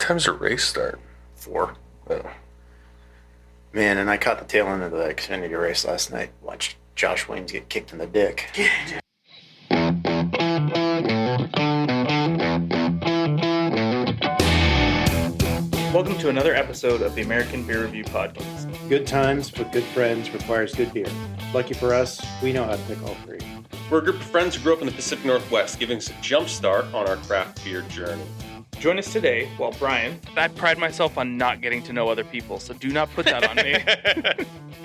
time's your race start? 4. Oh. Man, and I caught the tail end of the Xfinity race last night. Watched Josh Williams get kicked in the dick. Welcome to another episode of the American Beer Review Podcast. Good times with good friends requires good beer. Lucky for us, we know how to pick all three. We're a group of friends who grew up in the Pacific Northwest, giving us a jump start on our craft beer journey. Join us today while Brian... I pride myself on not getting to know other people, so do not put that on me.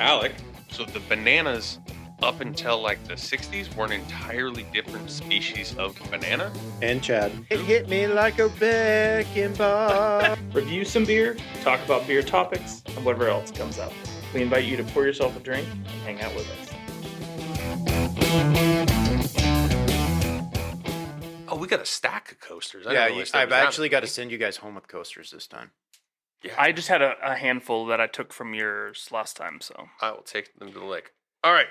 Alec. So the bananas up until like the 60s were an entirely different species of banana. And Chad. It hit me like a wrecking ball. Review some beer, talk about beer topics, and whatever else comes up. We invite you to pour yourself a drink and hang out with us. Oh, we got a stack of coasters. I've actually got to send you guys home with coasters this time. Yeah, I just had a handful that I took from yours last time, so. I will take them to the lake. All right.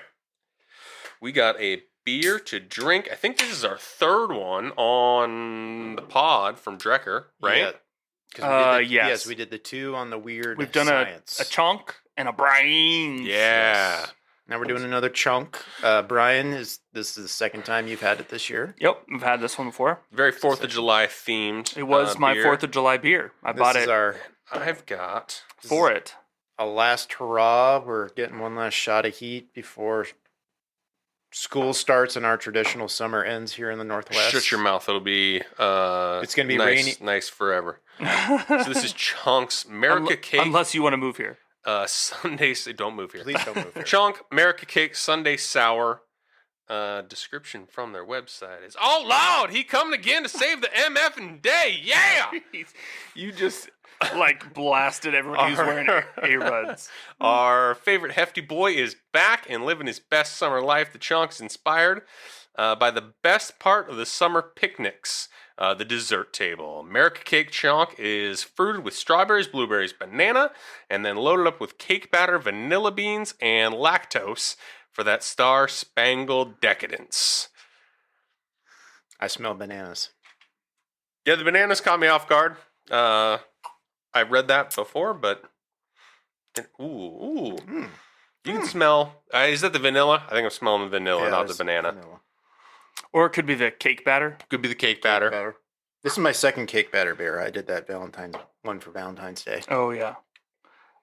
We got a beer to drink. I think this is our third one on the pod from Drekker, right? Yeah. Yes. Yes, we did the 2 on the weird We've done science. a CHONK and a Brian. Yeah. Now we're doing another chunk. Brian, this is the second time you've had it this year. Yep, I've had this one before. Very 4th of July themed. It was my beer. 4th of July beer. I bought it I've got for it. A last hurrah. We're getting one last shot of heat before school starts and our traditional summer ends here in the Northwest. Shut your mouth. It'll be it's going to be nice, nice forever. So this is CHONK's Merica Cake. Unless you want to move here. Sundae. Don't move here. Please don't move here. CHONK Merica Cake Sundae Sour. Description from their website is, "Oh Lord, he coming again to save the MF and day, yeah!" You just like blasted everyone who's wearing earbuds. Our favorite hefty boy is back and living his best summer life. The CHONK's inspired by the best part of the summer picnics, the dessert table. Merica Cake CHONK is fruited with strawberries, blueberries, banana, and then loaded up with cake batter, vanilla beans, and lactose for that star-spangled decadence. I smell bananas. Yeah, the bananas caught me off guard. I've read that before, but... Ooh. You can smell... is that the vanilla? I think I'm smelling the vanilla, not the banana. Vanilla. Or it could be the cake batter. Could be the cake batter. This is my second cake batter beer. I did that one for Valentine's Day. Oh, yeah.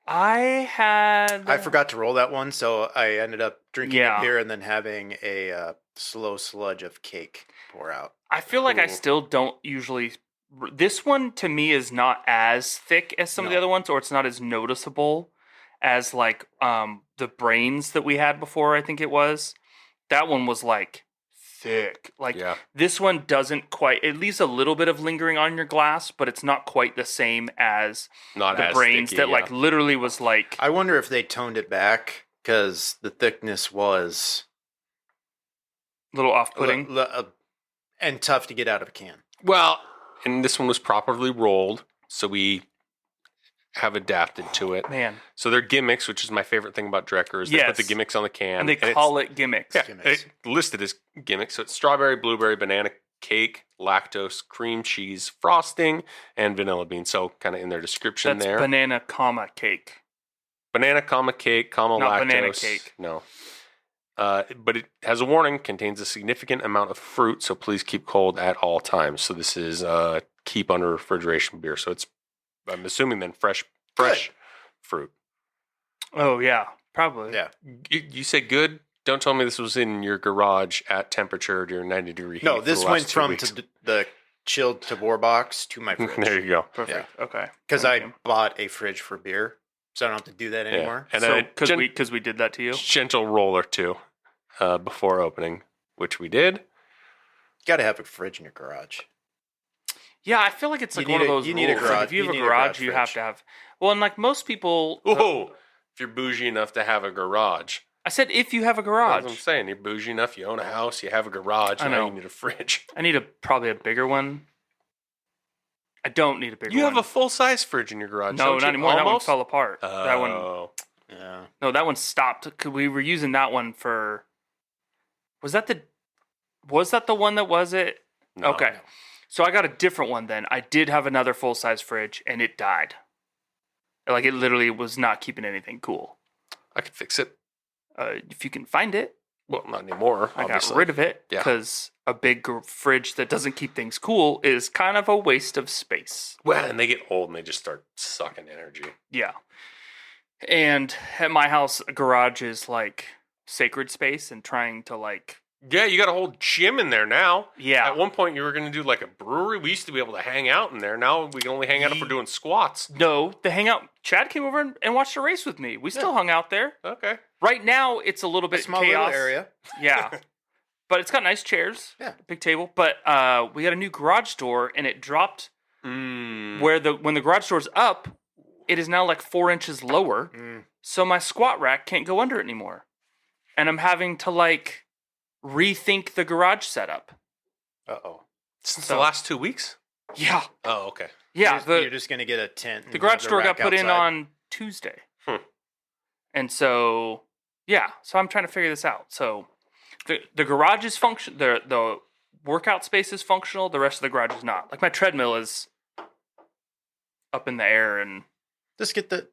I forgot to roll that one, so I ended up drinking Yeah. a beer and then having a slow sludge of cake pour out. I feel like I Cool. still don't usually... This one, to me, is not as thick as some of the other ones, or it's not as noticeable as, like, the brains that we had before, I think it was. That one was, like, thick. Like, Yeah. this one doesn't quite... It leaves a little bit of lingering on your glass, but it's not quite the same as Not the as brains sticky, that, like, literally was, like... I wonder if they toned it back because the thickness was a little off-putting. and tough to get out of a can. Well, and this one was properly rolled, so we have adapted to it. Man. So they're gimmicks, which is my favorite thing about Drekker, is they put the gimmicks on the can. And they call it gimmicks. Yeah, gimmicks. it's listed as gimmicks. So it's strawberry, blueberry, banana cake, lactose, cream cheese, frosting, and vanilla bean. So kind of in their description That's there. banana, cake. Banana, cake, lactose. Not banana cake. No. But it has a warning, contains a significant amount of fruit, so please keep cold at all times. So this is keep under refrigeration beer. So it's, I'm assuming then fresh fruit. Oh, yeah. Probably. Yeah. You say good? Don't tell me this was in your garage at temperature during 90-degree heat. No, this for the went last 2 from weeks. the chilled Tabor box to my fridge. There you go. Perfect. Okay. Because Thank I you. bought a fridge for beer, so I don't have to do that anymore. And So, then because we did that to you? gentle roll or two before opening, which we did. You got to have a fridge in your garage. Yeah, I feel like it's like You one need of a- those you rules. need a Like, garage- if you have you a need a garage, garage you have fridge. to have... Well, and like most people... Whoa! If you're bougie enough to have a garage. I said if you have a That's what I'm garage. saying. You're bougie enough, you own a house, you have a garage, I now know. you need a fridge. I need probably a bigger one. I don't need a bigger You one. have a full-size fridge in your garage, No, don't you? not anymore. That one Almost? fell apart. That one... Oh. Yeah. No, that one stopped. 'Cause we were using that one for... Was that the one that was it? No. Okay. So I got a different one then. I did have another full-size fridge, and it died. Like, it literally was not keeping anything cool. I could fix it. If you can find it. Well, not anymore. I obviously. got rid of it Yeah. because a big fridge that doesn't keep things cool is kind of a waste of space. Well, and they get old and they just start sucking energy. Yeah. And at my house, a garage is like sacred space, and trying to like... Yeah, you got a whole gym in there now. Yeah. At one point, you were going to do like a brewery. We used to be able to hang out in there. Now we can only hang out if we're doing squats. No, the hangout... Chad came over and watched a race with me. We still hung out there. Okay. Right now, it's a little bit Small chaos. little area. Yeah. But it's got nice chairs. Yeah. Big table. But we got a new garage door, and it dropped Mm. where when the garage door's up, it is now like 4 inches lower. So my squat rack can't go under it anymore. And I'm having to like rethink the garage setup. Uh-oh. Since So- the last 2 weeks? Yeah. Oh, okay. Yeah. You're just going to get a tent. The and garage have the door got rack put in outside. on Tuesday. Hmm. And so, yeah. So I'm trying to figure this out. So the garage is the workout space is functional. The rest of the garage is not. Like my treadmill is up in the air, and Just get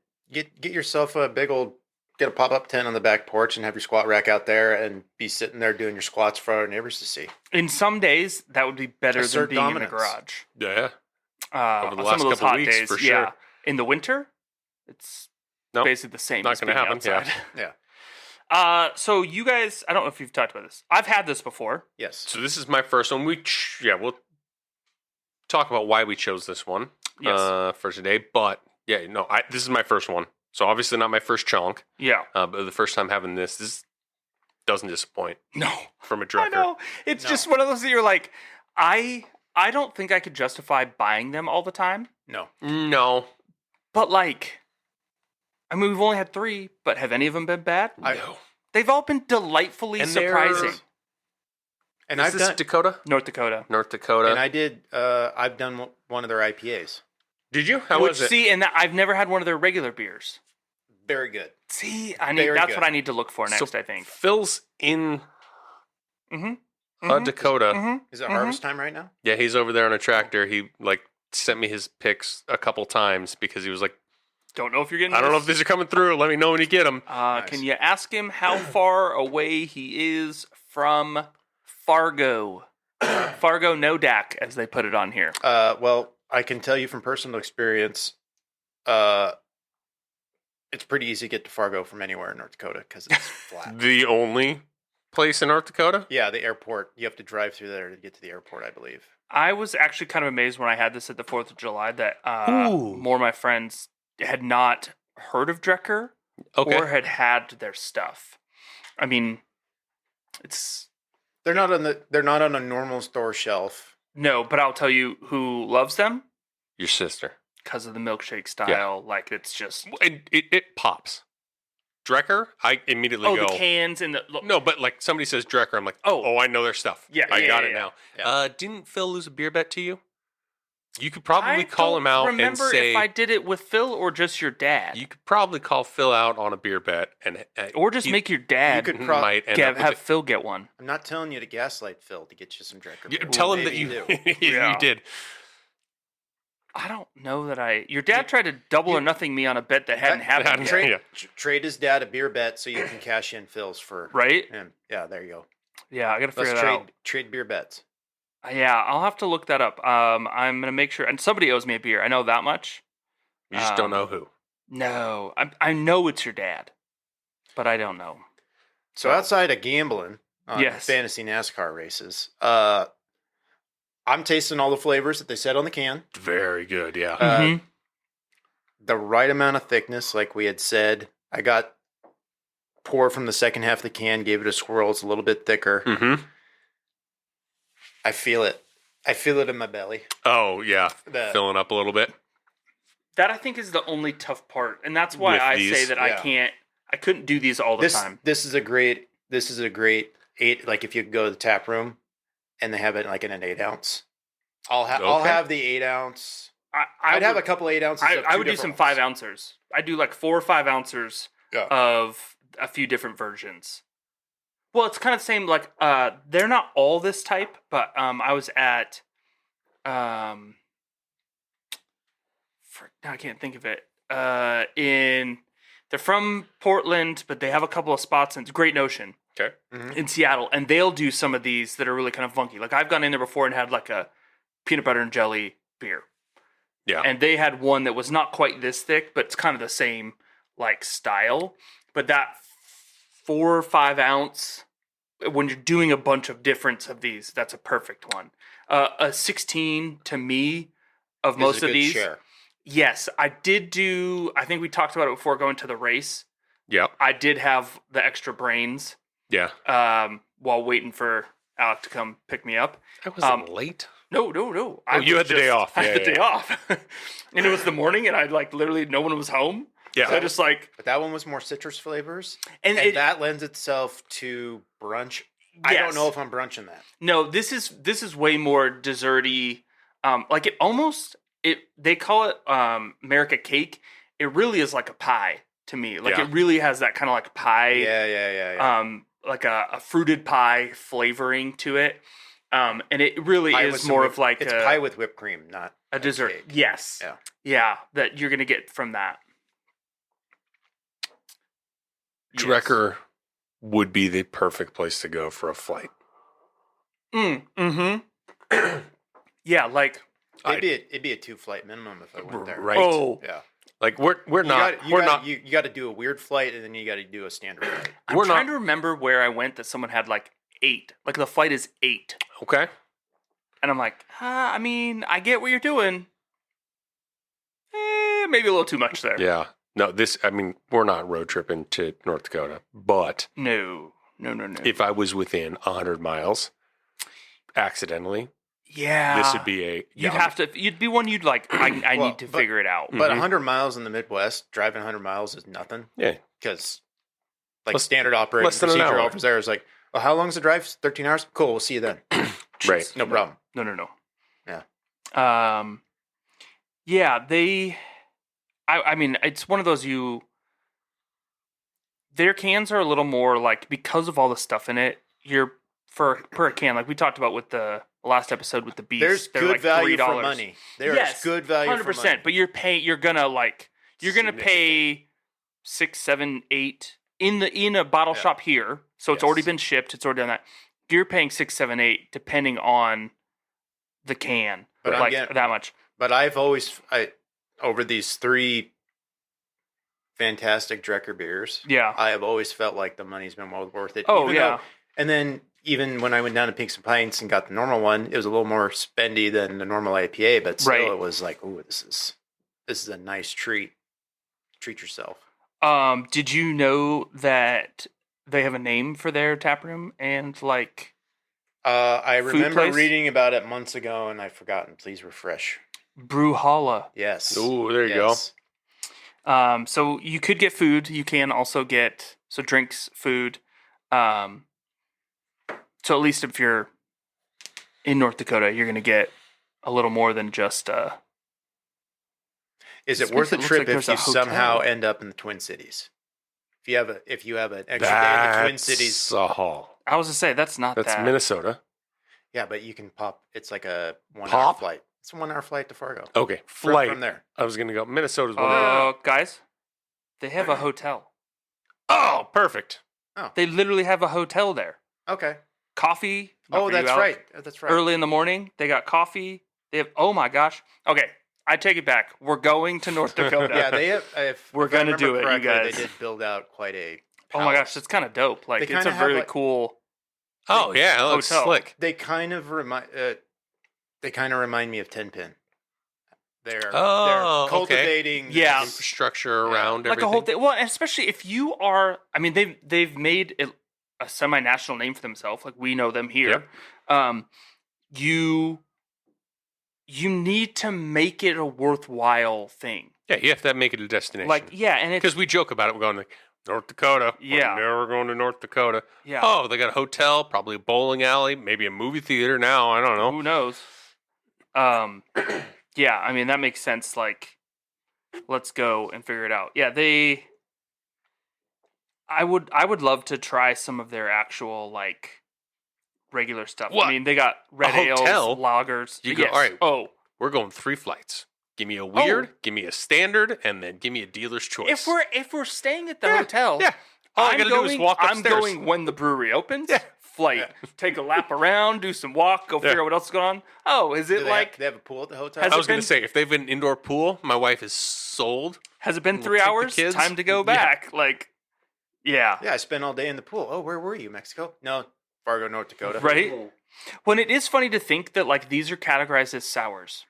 yourself a big old, get a pop-up tent on the back porch and have your squat rack out there and be sitting there doing your squats for our neighbors to see. in some days that would be better than Assert being dominance. in the garage. Yeah. Over the On last some of those couple hot weeks, days, for yeah. sure. In the winter, it's Nope. basically the same. Not as gonna being happen, yeah. outside. Yeah. So you guys, I don't know if you've talked about this. I've had this before. Yes. So this is my first one. We'll talk about why we chose this one Yes. for today. But yeah, no, this is my first one. So obviously not my first chunk, Yeah. but the first time having this doesn't disappoint No. from a I Drekker. know. It's No. just one of those that you're like, I don't think I could justify buying them all the time. No. No, But like, I mean, we've only had 3, but have any of them been bad? no. They've all been delightfully And they're- surprising. And Is I've this done, Dakota? North Dakota. North Dakota. and I've done one of their IPAs. Did you? How Which, was it? see, and I've never had one of their regular beers. Very good. See, Very that's good. what I need to look for next, So I think. Phil's in Mm-hmm. Dakota. Mm-hmm. Is it harvest time right now? Yeah, he's over there on a tractor. He sent me his pics a couple times because he was like, Don't know if you're getting I don't know if this. these are coming through. Let me know when you get them. Nice. Can you ask him how far away he is from Fargo? Fargo Nodak, as they put it on here. Well, I can tell you from personal experience, it's pretty easy to get to Fargo from anywhere in North Dakota because it's flat. The only place in North Dakota? Yeah, the airport. You have to drive through there to get to the airport, I believe. I was actually kind of amazed when I had this at the 4th of July that Ooh. more of my friends had not heard of Drekker Okay. or had their stuff. I mean, it's They're not on a normal store shelf. no, but I'll tell you who loves them Your sister. because of the milkshake style. Like it's just It pops. Drekker, I immediately go. the cans and the No, but like somebody says Drekker, I'm like, oh, I know their stuff. Yeah, I yeah, got yeah, it yeah. now. Yeah. Didn't Phil lose a beer bet to you? You could probably I call don't him out and remember say if I did it with Phil or just your dad, you could probably call Phil out on a beer bet and or just he make your dad you could might end up with have it. Phil get one. I'm not telling you to gaslight Phil to get you some Drekker. You- beer. tell him that Maybe you do. Yeah. you did. I don't know that your dad tried to double or nothing me on a bet that hadn't happened yet, Trade, Yeah. trade his dad a beer bet so you can cash in Phil's for right? him. Yeah, there you go. Yeah, I got to figure Let's that out. trade beer bets. Yeah, I'll have to look that up. I'm gonna make sure, and somebody owes me a beer. I know that much. You just don't know who. No, I know it's your dad, but I don't know. So outside of gambling on Yes. fantasy NASCAR races, I'm tasting all the flavors that they said on the can. Very good, yeah. Mhm. The right amount of thickness, like we had said. I got pour from the second half of the can, gave it a swirl. It's a little bit thicker. Mm-hmm. I feel it. I feel it in my belly. Oh yeah, The- filling up a little bit. That I think is the only tough part, and that's why With I these? say that Yeah. I couldn't do these all the time. This is a great 8. Like if you go to the tap room and they have it like in an 8-ounce. I'll Okay. have the 8-ounce. I'd I'd have a couple 8-ounces. I would do some 5 ounces. I do like 4 or 5 ounces Yeah. of a few different versions. Well, it's kind of the same. Like they're not all this type, but I was at Now I can't think of it. They're from Portland, but they have a couple of spots in Great Notion Okay. in Seattle, and they'll do some of these that are really kind of funky. Like I've gone in there before and had like a peanut butter and jelly beer. Yeah. And they had one that was not quite this thick, but it's kind of the same like style. But that 4 or 5 ounce, when you're doing a bunch of different of these, that's a perfect one. A 16 to me of Is most a of good these. share. Yes, I did do. I think we talked about it before going to the race. Yep. I did have the extra brains Yeah. while waiting for Alec to come pick me up. I wasn't late. No. Oh, you had the day off. I had Yeah, the day off. And it was the morning, and I like literally no one was home. Yeah. So I just like, But that one was more citrus flavors, and and it, that lends itself to brunch. I Yes. don't know if I'm brunching that. no, this is way more desserty. Like it almost they call it Merica cake. It really is like a pie to me. Like Yeah. it really has that kind of like pie. Yeah. Like a fruited pie flavoring to it. And it really Pie is with some more whip- of like it's a pie with whipped cream, not a dessert. cake. Yes. Yeah. Yeah, that you're gonna get from that. Yes. Drekker would be the perfect place to go for a flight. Mm-hmm. Yeah, like It'd be a 2-flight minimum if I went there. Right. oh, Yeah. Like we're not You got to do a weird flight and then you got to do a standard flight. I'm We're trying not- to remember where I went that someone had like 8. Like the flight is 8. okay. And I'm like, I mean, I get what you're doing. Maybe a little too much there. Yeah. No, we're not road tripping to North Dakota, but No. if I was within 100 miles accidentally, Yeah. this would be You'd be one you'd like, I Well, need to but- figure it out. But Mhm. 100 miles in the Midwest, driving 100 miles is nothing yeah. because like Less- standard operating less than an procedure hour. over there is like, well, how long is the drive? 13 hours? Cool. We'll see you then. Right. No problem. No. Yeah. Yeah, I mean, it's one of those their cans are a little more like, because of all the stuff in it, you're per a can, like we talked about with the last episode with the beef. There's they're good like value $3. for money. There is Yes, good value 100%. for money. But you're gonna pay 6, 7, 8 in a bottle Yeah. shop here. So it's Yes. already been shipped. It's already done that. You're paying 6, 7, 8 depending on the can. But I'm like getting- that much. But over these 3 fantastic Drekker beers, Yeah. I have always felt like the money's been well worth it. Oh even yeah. though- and then even when I went down to Pinks and Pints and got the normal one, it was a little more spendy than the normal IPA, but still Right. it was like, ooh, this is a nice treat. Treat yourself. Did you know that they have a name for their tap room and like I Food remember place? reading about it months ago and I've forgotten. Please refresh. Brewhalla? Yes. Ooh, there you Yes. So you could get food. You can also get drinks, food. So at least if you're in North Dakota, you're gonna get a little more than just. Is This it worth makes a it look trip like if there's you a somehow hotel. end up in the Twin Cities? If you have an extra day in the Twin Cities, a haul. I was to say that's not That's that. Minnesota. yeah, but you can pop. It's like a 1 hour Pop? flight. It's a 1 hour flight to Fargo. Okay, From- flight. from there. I was gonna go. Minnesota's one. Guys, they have a hotel. Oh, perfect. They literally have a hotel there. Okay. Coffee. not Oh, for you, that's Alec. right. That's right. Early in the morning, they got coffee. They have. Oh my gosh. Okay, I take it back. We're going to North Dakota. Yeah, they have. We're if I gonna remember do it, you correctly, guys. They did build out quite a. Oh my gosh, palace. it's kind of dope. Like They it's kinda a have, really like- cool. Oh yeah, it looks Hotel. slick. They kind of remind. They kind of remind me of Ten Pin. They're Oh, okay. cultivating. Yeah. Infrastructure around Like everything. a whole thing. Well, and especially if you are. I mean, they've made it a semi-national name for themselves. Like we know them here. You need to make it a worthwhile thing. Yeah, you have to make it a destination. Like yeah, and it's because we joke about it. We're going like North Dakota. Yeah. We're never going to North Dakota. yeah. Oh, they got a hotel, probably a bowling alley, maybe a movie theater now. I don't know. Who knows? Yeah, I mean that makes sense. Like, let's go and figure it out. Yeah, I would love to try some of their actual like regular stuff. What? I mean, they got red ales, hotel? lagers. You go, Yes. all right. Oh, We're going 3 flights. Give me a weird, give me a standard, and then give me a dealer's choice. if we're staying at the hotel, yeah. All I I'm gotta going, do is walk I'm upstairs. going when the brewery opens. Yeah. Flight. Take a lap around, do some walk, go figure out what else is going on. Oh, is it Do they like? they have a pool at the hotel? Has I it was going been- to say, if they've an indoor pool, my wife is sold. Has it been We'll 3 take the hours? kids. Time to go Yeah. back. Like, yeah. Yeah, I spent all day in the pool. Oh, where were you? Mexico? No, Fargo, North Dakota. Right? When it is funny to think that like these are categorized as sours.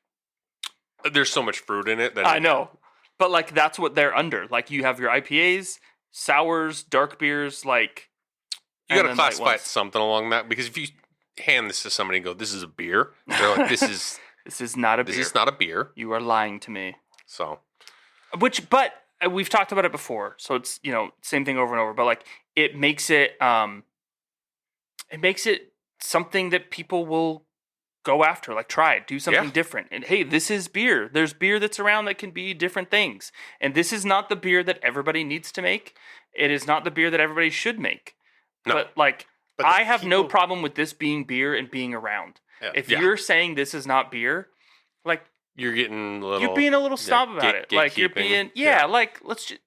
There's so much fruit in it. That I know. But like that's what they're under. Like you have your IPAs, sours, dark beers, like You got and to then light classify it ones. something along that, because if you hand this to somebody and go, this is a beer, they're like, this is This is not a beer. this is not a beer. You are lying to me. So But we've talked about it before, so it's same thing over and over. But like it makes it something that people will go after, like try it, do something Yeah. different. And hey, this is beer. There's beer that's around that can be different things. And this is not the beer that everybody needs to make. It is not the beer that everybody should make. No. But like But the I have no people- problem with this being beer and being around. Yeah. If Yeah. you're saying this is not beer, like you're getting a little. you're being a little snob about it. Like you're gatekeeping. being, Yeah. like let's just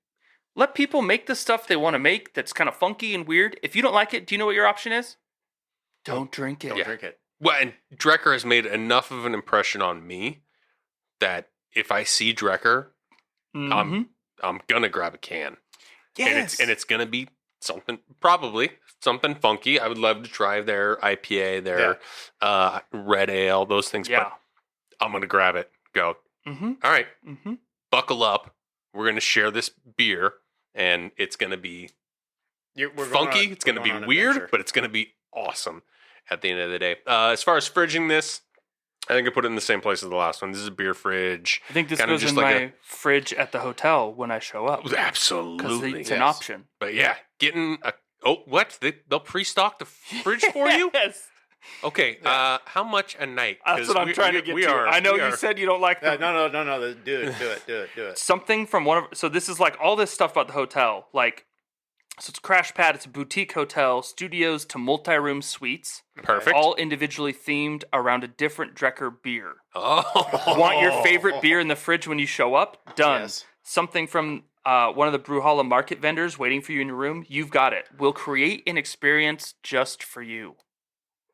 let people make the stuff they want to make that's kind of funky and weird. If you don't like it, do you know what your option is? Don't drink it. Don't Yeah. drink it. Well, and Drekker has made enough of an impression on me that if I see Drekker, Mhm. I'm gonna grab a can. Yes. And it's gonna be probably something funky. I would love to try their IPA, their red ale, those things. Yeah. But I'm gonna grab it. Go. Mm-hmm. All right, Mm-hmm. buckle up. We're gonna share this beer, and it's gonna be We're going funky. on- It's gonna we're be going on an weird, adventure. but it's gonna be awesome at the end of the day. As far as fridging this, I think I put it in the same place as the last one. This is a beer fridge. I think this Kinda goes just in like my fridge at the hotel when I show up because Absolutely, it's an yes. option. But yeah, getting a what? They'll pre-stock the fridge for you? Yes. Okay, how much a night? That's what I'm trying to get to. I know you said you don't like the No. Do it. something from one of so this is like all this stuff about the hotel, like so it's Crash Pad, it's a boutique hotel, studios to multi-room suites, Perfect. all individually themed around a different Drekker beer. Oh, Want your favorite beer in the fridge when you show up? Done. Yes. Something from one of the Brewhalla market vendors waiting for you in your room? You've got it. We'll create an experience just for you.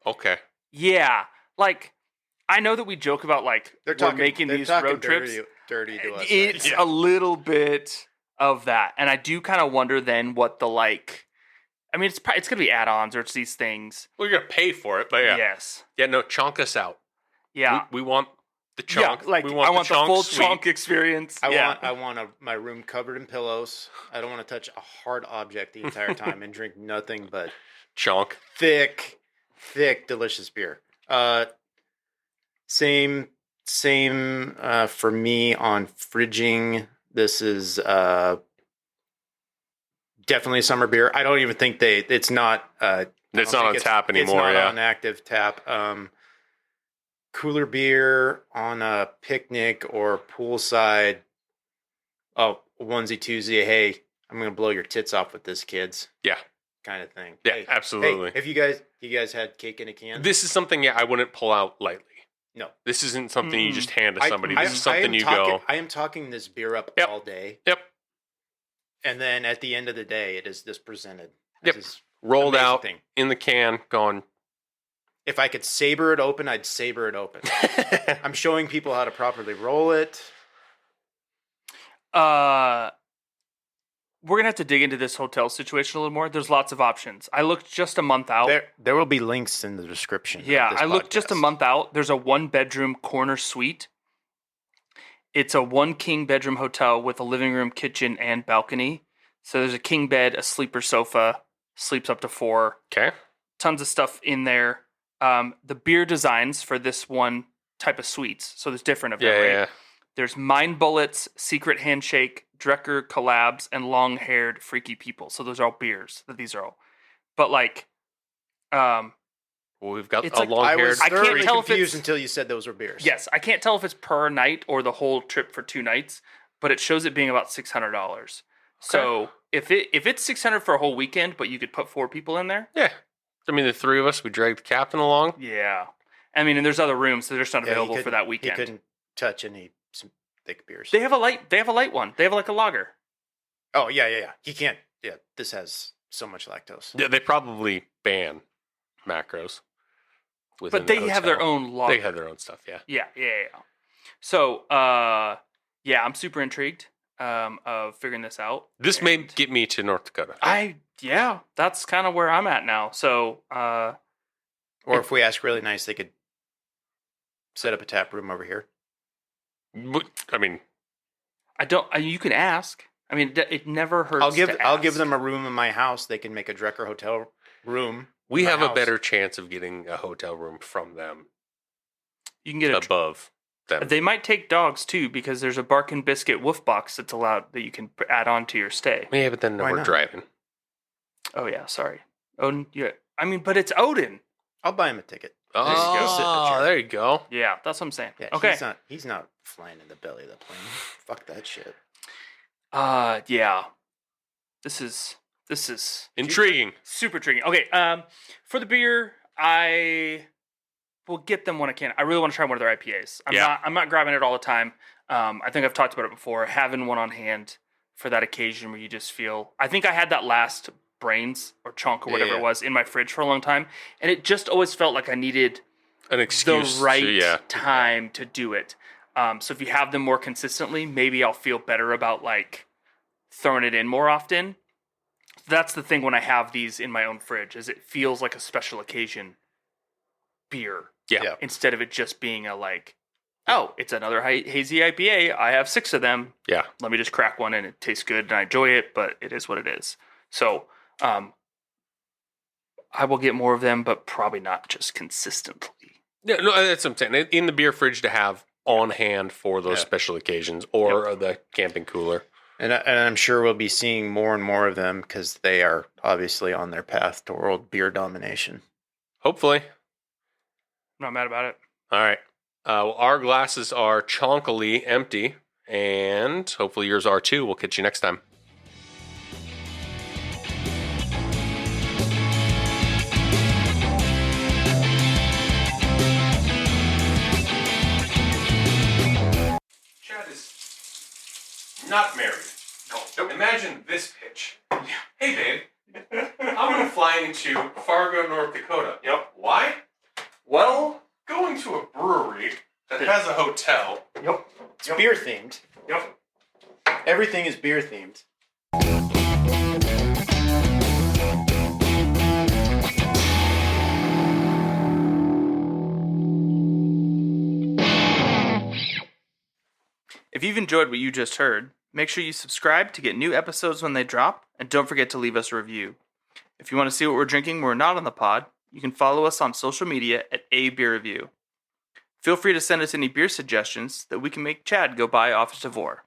Okay. Yeah, like I know that we joke about like They're we're talking, making they're these talking road trips. dirty to us. It's Yeah. a little bit of that, and I do kind of wonder then what the like. I mean, it's gonna be add-ons or it's these things. Well, you're gonna pay for it, but yeah, Yes. no, chonk us out. Yeah. We want the chonk. Yeah. Like we I want the chonk full suite. chonk experience. I want my room covered in pillows. I don't want to touch a hard object the entire time and drink nothing but chonk. thick, delicious beer. Same for me on fridging. This is definitely a summer beer. I don't even think it's not. It's not on tap anymore. It's not Yeah. on active tap. Cooler beer on a picnic or poolside. Oh, onesie twosie. Hey, I'm gonna blow your tits off with this, kids. Yeah. Kind of thing. Yeah, Hey, absolutely. Hey, if you guys had cake in a can? This is something I wouldn't pull out lightly. No. This isn't something you just hand to somebody. I This is something you go. I am talking this beer up Yep. all day, Yep. and then at the end of the day, it is this presented. Yep. This is Rolled amazing out thing. in the can, going. If I could saber it open, I'd saber it open. I'm showing people how to properly roll it. We're gonna have to dig into this hotel situation a little more. There's lots of options. I looked just a month out. There will be links in the description. of Yeah, this I looked just a podcast. month out. There's a 1-bedroom corner suite. It's a 1 king bedroom hotel with a living room, kitchen, and balcony. So there's a king bed, a sleeper sofa, sleeps up to 4. Okay. Tons of stuff in there. The beer designs for this one type of suites. So there's different of them, Yeah, right? yeah. There's Mind Bullets, Secret Handshake, Drekker Collabs, and Long Haired Freaky People. So those are all beers. These are all. But like, Well, we've got It's a like- long I haired. was I can't thoroughly tell if confused it's- until you said those were beers. yes, I can't tell if it's per night or the whole trip for 2 nights, but it shows it being about $600. So if it's $600 for a whole weekend, but you could put 4 people in there, Yeah. I mean, the three of us, we dragged the captain along. Yeah. I mean, and there's other rooms that are just not Yeah, he available for couldn't- that weekend. He couldn't touch any some thick beers. They have a light one. They have like a lager. Oh, yeah. He can't. Yeah, this has so much lactose. Yeah, they probably ban macros. within But they the have their hotel. own lager. They have their own stuff, yeah. Yeah. So, yeah, I'm super intrigued of figuring this out. This may And get me to North Dakota. yeah, that's kind of where I'm at now. So, Or if we ask really nice, they could set up a tap room over here. I mean, you can ask. I mean, it never hurts. I'll give them a room in my house. They can make a Drekker hotel room. we in my have a house. better chance of getting a hotel room from them You can get above them. They might take dogs too because there's a bark and biscuit wolf box that's allowed that you can add on to your stay. Yeah, but then Why we're not? driving. Oh yeah, sorry, Odin. Yeah, I mean, but it's Odin. I'll buy him a ticket. you go. Sit in the Oh, chair. there you go. Yeah, that's what I'm saying. Yeah, Okay. He's not flying in the belly of the plane. Fuck that shit. Yeah. This is Intriguing. super intriguing. Okay, for the beer, I will get them when I can. I really want to try one of their IPAs. I'm not grabbing it all the time. I think I've talked about it before. Having one on hand for that occasion where you just feel. I think I had that last Brains or Chonk or whatever Yeah. it was in my fridge for a long time, and it just always felt like I needed An excuse. the right to, time to do it. So if you have them more consistently, maybe I'll feel better about like throwing it in more often. That's the thing when I have these in my own fridge, is it feels like a special occasion beer Yeah. instead of it just being a like, oh, it's another hazy IPA. I have 6 of them. Yeah. Let me just crack one and it tastes good and I enjoy it, but it is what it is. So I will get more of them, but probably not just consistently. Yeah, no, that's what I'm saying. In the beer fridge to have on hand for those Yeah. special occasions or the camping cooler. And I'm sure we'll be seeing more and more of them because they are obviously on their path to world beer domination. Hopefully. I'm not mad about it. All right. Well, our glasses are chonkily empty, and hopefully yours are too. We'll catch you next time. Chad is not married. No. Imagine this pitch. Hey, babe. I'm going to fly into Fargo, North Dakota. Yep. Why? Well, going to a brewery that has a hotel. Yep. It's beer themed. Yep. Everything is beer themed. If you've enjoyed what you just heard, make sure you subscribe to get new episodes when they drop, and don't forget to leave us a review. If you want to see what we're drinking when we're not on the pod, you can follow us on social media at ABR Review. Feel free to send us any beer suggestions that we can make Chad go buy off of Tavor.